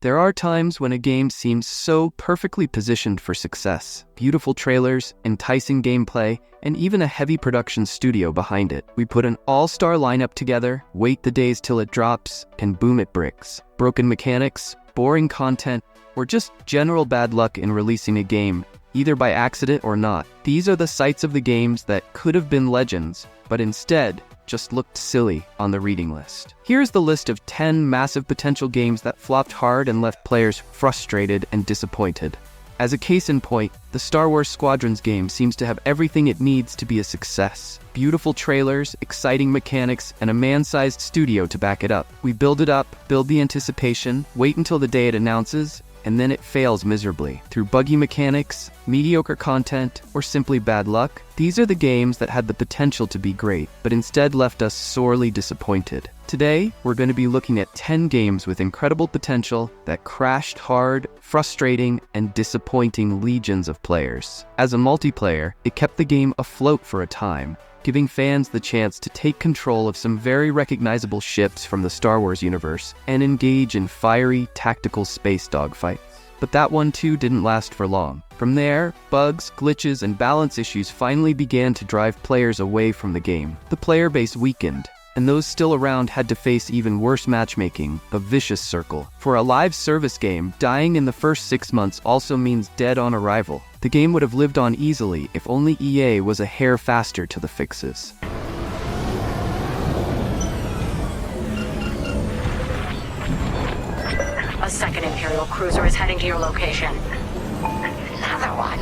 There are times when a game seems so perfectly positioned for success. Beautiful trailers, enticing gameplay, and even a heavy production studio behind it. We put an all-star lineup together, wait the days till it drops, and boom, it bricks. Broken mechanics, boring content, or just general bad luck in releasing a game, either by accident or not. These are the sites of the games that could have been legends, but instead just looked silly on the reading list. Here's the list of 10 massive potential games that flopped hard and left players frustrated and disappointed. As a case in point, the Star Wars Squadrons game seems to have everything it needs to be a success. Beautiful trailers, exciting mechanics, and a man-sized studio to back it up. We build it up, build the anticipation, wait until the day it announces, and then it fails miserably. Through buggy mechanics, mediocre content, or simply bad luck, these are the games that had the potential to be great, but instead left us sorely disappointed. Today, we're going to be looking at 10 games with incredible potential that crashed hard, frustrating, and disappointing legions of players. As a multiplayer, it kept the game afloat for a time, giving fans the chance to take control of some very recognizable ships from the Star Wars universe and engage in fiery, tactical space dogfights. But that one too didn't last for long. From there, bugs, glitches, and balance issues finally began to drive players away from the game. The player base weakened, and those still around had to face even worse matchmaking, a vicious circle. For a live service game, dying in the first 6 months also means dead on arrival. The game would have lived on easily if only EA was a hair faster to the fixes. A second Imperial cruiser is heading to your location. Another one.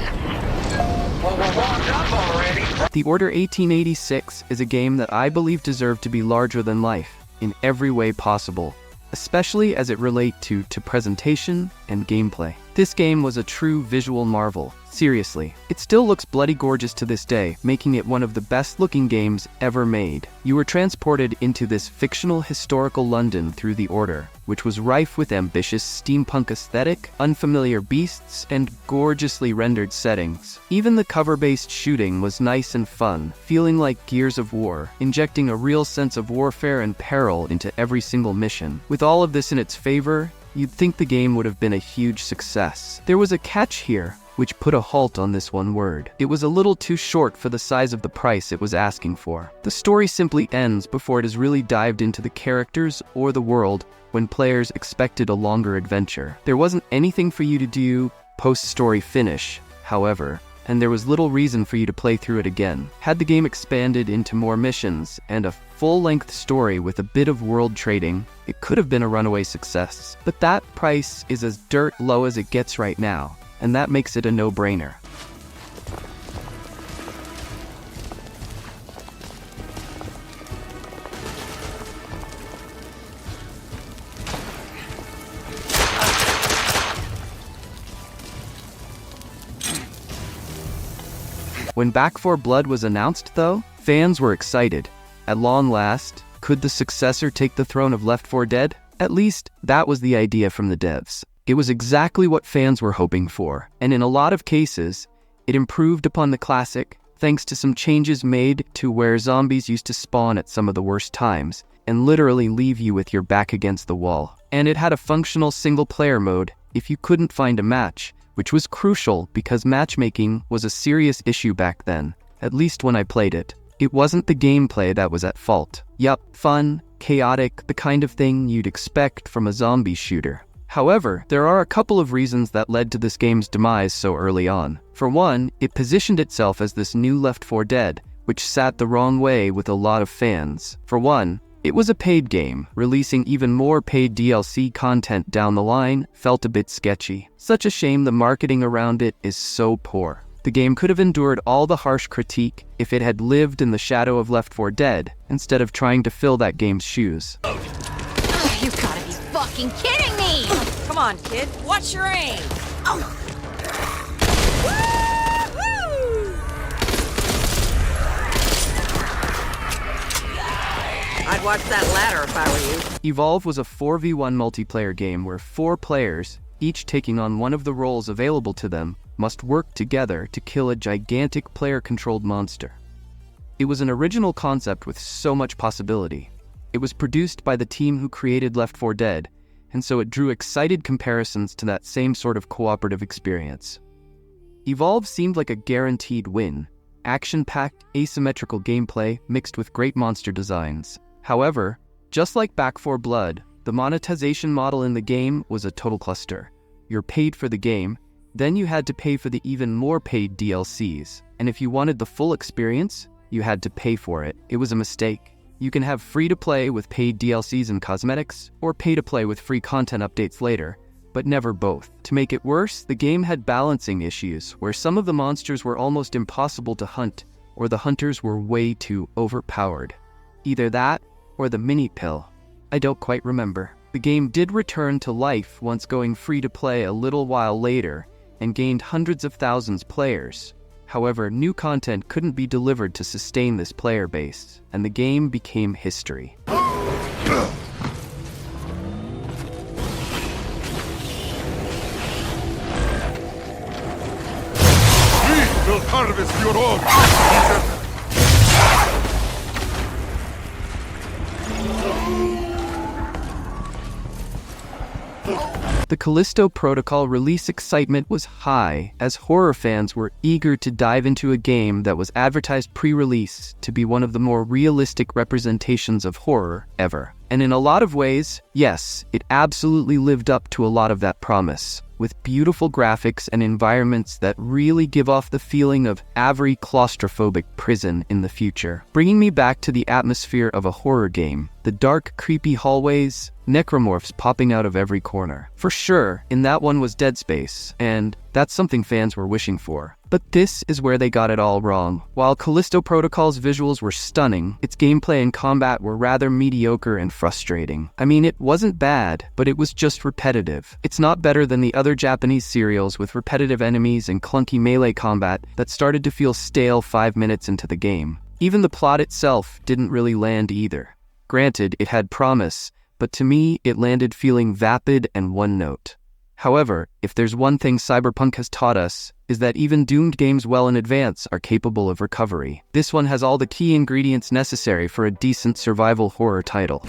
Well, we're warmed up already. The Order 1886 is a game that I believe deserved to be larger than life in every way possible, especially as it relates to presentation and gameplay. This game was a true visual marvel. Seriously, it still looks bloody gorgeous to this day, making it one of the best-looking games ever made. You were transported into this fictional historical London through the Order, which was rife with ambitious steampunk aesthetic, unfamiliar beasts, and gorgeously rendered settings. Even the cover-based shooting was nice and fun, feeling like Gears of War, injecting a real sense of warfare and peril into every single mission. With all of this in its favor, you'd think the game would have been a huge success. There was a catch here, which put a halt on this one word. It was a little too short for the size of the price it was asking for. The story simply ends before it has really dived into the characters or the world when players expected a longer adventure. There wasn't anything for you to do post-story finish, however, and there was little reason for you to play through it again. Had the game expanded into more missions and a full-length story with a bit of world trading, it could have been a runaway success. But that price is as dirt low as it gets right now, and that makes it a no-brainer. When Back 4 Blood was announced, though, fans were excited. At long last, could the successor take the throne of Left 4 Dead? At least, that was the idea from the devs. It was exactly what fans were hoping for, and in a lot of cases, it improved upon the classic, thanks to some changes made to where zombies used to spawn at some of the worst times, and literally leave you with your back against the wall. And it had a functional single-player mode if you couldn't find a match, which was crucial because matchmaking was a serious issue back then, at least when I played it. It wasn't the gameplay that was at fault. Yup, fun, chaotic, the kind of thing you'd expect from a zombie shooter. However, there are a couple of reasons that led to this game's demise so early on. For one, it positioned itself as this new Left 4 Dead, which sat the wrong way with a lot of fans. For one, it was a paid game. Releasing even more paid DLC content down the line felt a bit sketchy. Such a shame the marketing around it is so poor. The game could have endured all the harsh critique if it had lived in the shadow of Left 4 Dead, instead of trying to fill that game's shoes. You gotta be fucking kidding me! Come on, kid. Watch your aim. I'd watch that ladder if I were you. Evolve was a 4v1 multiplayer game where 4 players, each taking on one of the roles available to them, must work together to kill a gigantic player-controlled monster. It was an original concept with so much possibility. It was produced by the team who created Left 4 Dead, and so it drew excited comparisons to that same sort of cooperative experience. Evolve seemed like a guaranteed win, action-packed, asymmetrical gameplay mixed with great monster designs. However, just like Back 4 Blood, the monetization model in the game was a total cluster. You're paid for the game, then you had to pay for the even more paid DLCs, and if you wanted the full experience, you had to pay for it. It was a mistake. You can have free-to-play with paid DLCs and cosmetics, or pay-to-play with free content updates later, but never both. To make it worse, the game had balancing issues, where some of the monsters were almost impossible to hunt, or the hunters were way too overpowered. Either that, or the mini pill. I don't quite remember. The game did return to life once going free-to-play a little while later, and gained hundreds of thousands players. However, new content couldn't be delivered to sustain this player base, and the game became history. Will harvest your own. The Callisto Protocol release excitement was high, as horror fans were eager to dive into a game that was advertised pre-release to be one of the more realistic representations of horror ever. And in a lot of ways, yes, it absolutely lived up to a lot of that promise, with beautiful graphics and environments that really give off the feeling of every claustrophobic prison in the future, bringing me back to the atmosphere of a horror game. The dark, creepy hallways, necromorphs popping out of every corner. For sure, in that one was Dead Space, and that's something fans were wishing for. But this is where they got it all wrong. While Callisto Protocol's visuals were stunning, its gameplay and combat were rather mediocre and frustrating. I mean, it wasn't bad, but it was just repetitive. It's not better than the other Japanese serials with repetitive enemies and clunky melee combat that started to feel stale 5 minutes into the game. Even the plot itself didn't really land either. Granted, it had promise, but to me, it landed feeling vapid and one-note. However, if there's one thing Cyberpunk has taught us, is that even doomed games well in advance are capable of recovery. This one has all the key ingredients necessary for a decent survival horror title.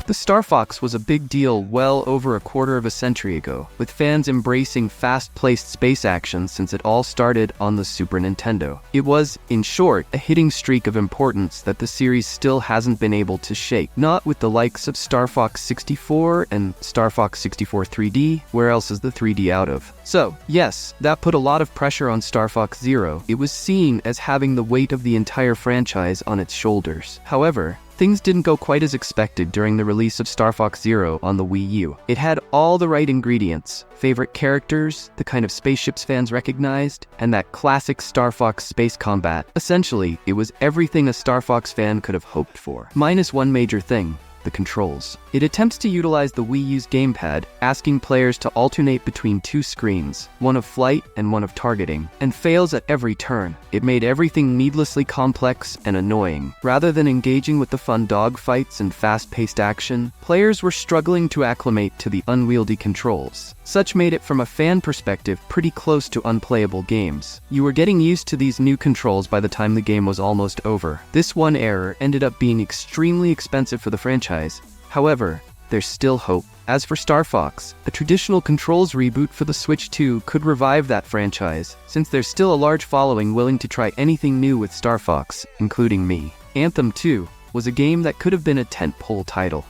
The Star Fox was a big deal well over a quarter of a century ago, with fans embracing fast-paced space action since it all started on the Super Nintendo. It was, in short, a hitting streak of importance that the series still hasn't been able to shake, not with the likes of Star Fox 64 and Star Fox 64 3D, where else is the 3D out of? So, yes, that put a lot of pressure on Star Fox Zero. It was seen as having the weight of the entire franchise on its shoulders. However, things didn't go quite as expected during the release of Star Fox Zero on the Wii U. It had all the right ingredients: favorite characters, the kind of spaceships fans recognized, and that classic Star Fox space combat. Essentially, it was everything a Star Fox fan could have hoped for. Minus one major thing: the controls. It attempts to utilize the Wii U's gamepad, asking players to alternate between two screens, one of flight and one of targeting, and fails at every turn. It made everything needlessly complex and annoying. Rather than engaging with the fun dogfights and fast-paced action, players were struggling to acclimate to the unwieldy controls. Such made it, from a fan perspective, pretty close to unplayable games. You were getting used to these new controls by the time the game was almost over. This one error ended up being extremely expensive for the franchise. However, there's still hope. As for Star Fox, a traditional controls reboot for the Switch 2 could revive that franchise, since there's still a large following willing to try anything new with Star Fox, including me. Anthem 2 was a game that could have been a tentpole title.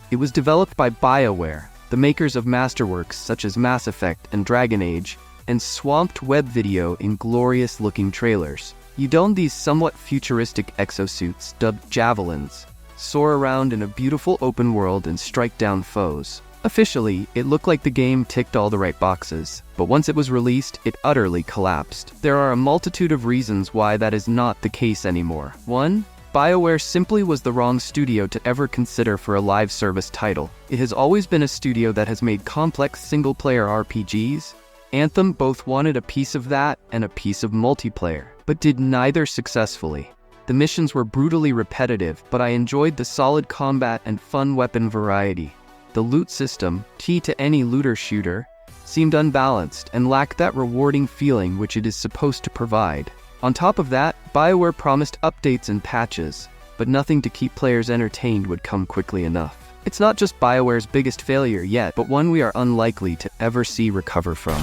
It was developed by BioWare, the makers of masterworks such as Mass Effect and Dragon Age, and swamped web video in glorious-looking trailers. You donned these somewhat futuristic exosuits dubbed Javelins, soar around in a beautiful open world and strike down foes. Officially, it looked like the game ticked all the right boxes, but once it was released, it utterly collapsed. There are a multitude of reasons why that is not the case anymore. 1. BioWare simply was the wrong studio to ever consider for a live service title. It has always been a studio that has made complex single-player RPGs. Anthem both wanted a piece of that and a piece of multiplayer, but did neither successfully. The missions were brutally repetitive, but I enjoyed the solid combat and fun weapon variety. The loot system, key to any looter-shooter, seemed unbalanced and lacked that rewarding feeling which it is supposed to provide. On top of that, BioWare promised updates and patches, but nothing to keep players entertained would come quickly enough. It's not just BioWare's biggest failure yet, but one we are unlikely to ever see recover from.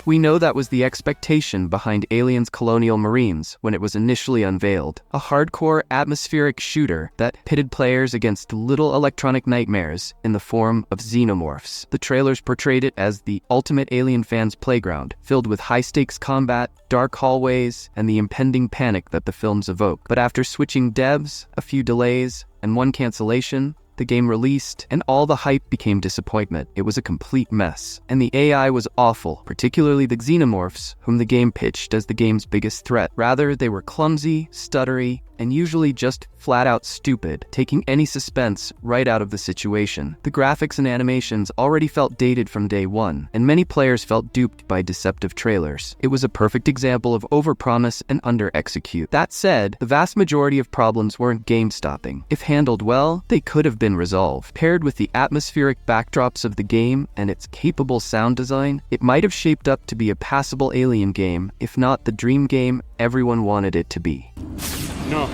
We know that was the expectation behind Alien's Colonial Marines when it was initially unveiled. A hardcore, atmospheric shooter that pitted players against little electronic nightmares in the form of xenomorphs. The trailers portrayed it as the ultimate Alien fans' playground, filled with high-stakes combat, dark hallways, and the impending panic that the films evoke. But after switching devs, a few delays, and one cancellation, the game released, and all the hype became disappointment. It was a complete mess. And the AI was awful, particularly the xenomorphs, whom the game pitched as the game's biggest threat. Rather, they were clumsy, stuttery, and usually just flat-out stupid, taking any suspense right out of the situation. The graphics and animations already felt dated from day one, and many players felt duped by deceptive trailers. It was a perfect example of overpromise and under-execute. That said, the vast majority of problems weren't game-stopping. If handled well, they could have been resolved. Paired with the atmospheric backdrops of the game and its capable sound design, it might have shaped up to be a passable Alien game, if not the dream game everyone wanted it to be. No,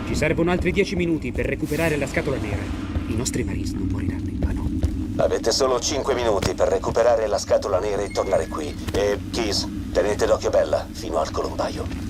ci servono altri 10 minuti per recuperare la scatola nera. I nostri Marines non moriranno in vano. Avete solo 5 minuti per recuperare la scatola nera e tornare qui. E, Keys, tenete l'occhio bella fino al colombaio.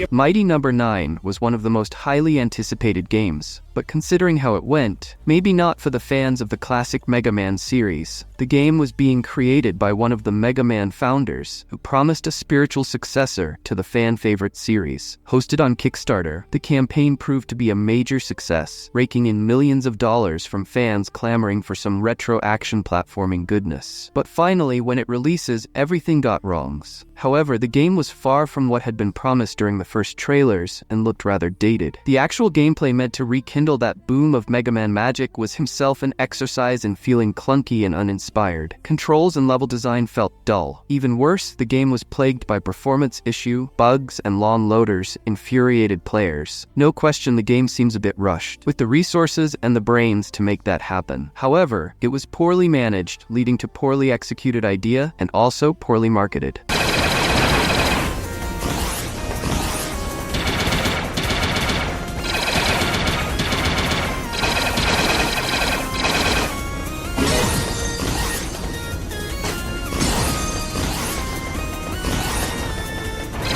Mighty Number 9 was one of the most highly anticipated games, but considering how it went, maybe not for the fans of the classic Mega Man series. The game was being created by one of the Mega Man founders, who promised a spiritual successor to the fan-favorite series. Hosted on Kickstarter, the campaign proved to be a major success, raking in millions of dollars from fans clamoring for some retro action platforming goodness. But finally, when it releases, everything got wrongs. However, the game was far from what had been promised during the first trailers and looked rather dated. The actual gameplay meant to rekindle that boom of Mega Man magic was himself an exercise in feeling clunky and uninspired. Controls and level design felt dull. Even worse, the game was plagued by performance issue, bugs, and long loaders infuriated players. No question the game seems a bit rushed, with the resources and the brains to make that happen. However, it was poorly managed, leading to poorly executed idea and also poorly marketed.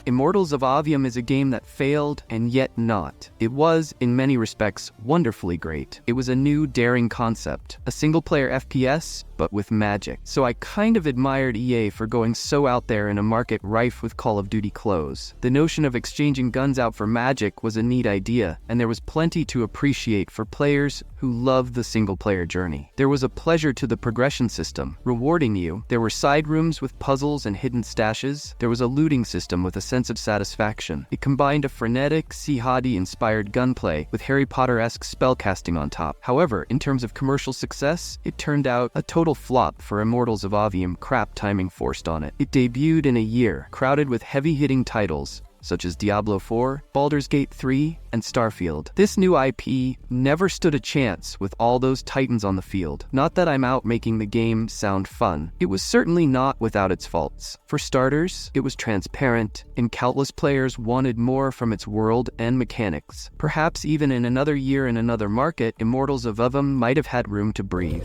Immortals of Aveum is a game that failed and yet not. It was, in many respects, wonderfully great. It was a new, daring concept, a single-player FPS, but with magic. So I kind of admired EA for going so out there in a market rife with Call of Duty clothes. The notion of exchanging guns out for magic was a neat idea, and there was plenty to appreciate for players who loved the single-player journey. There was a pleasure to the progression system, rewarding you. There were side rooms with puzzles and hidden stashes. There was a looting system with a sense of satisfaction. It combined a frenetic, Sihadi-inspired gunplay with Harry Potter-esque spellcasting on top. However, in terms of commercial success, it turned out a total flop for Immortals of Aveum, crap timing forced on it. It debuted in a year, crowded with heavy-hitting titles, such as Diablo 4, Baldur's Gate 3, and Starfield. This new IP never stood a chance with all those titans on the field. Not that I'm out making the game sound fun. It was certainly not without its faults. For starters, it was transparent, and countless players wanted more from its world and mechanics. Perhaps even in another year in another market, Immortals of Aveum might have had room to breathe.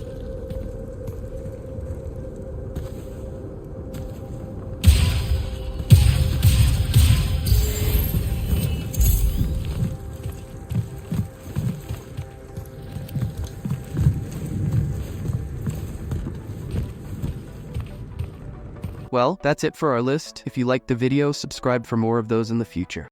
Well, that's it for our list. If you liked the video, subscribe for more of those in the future.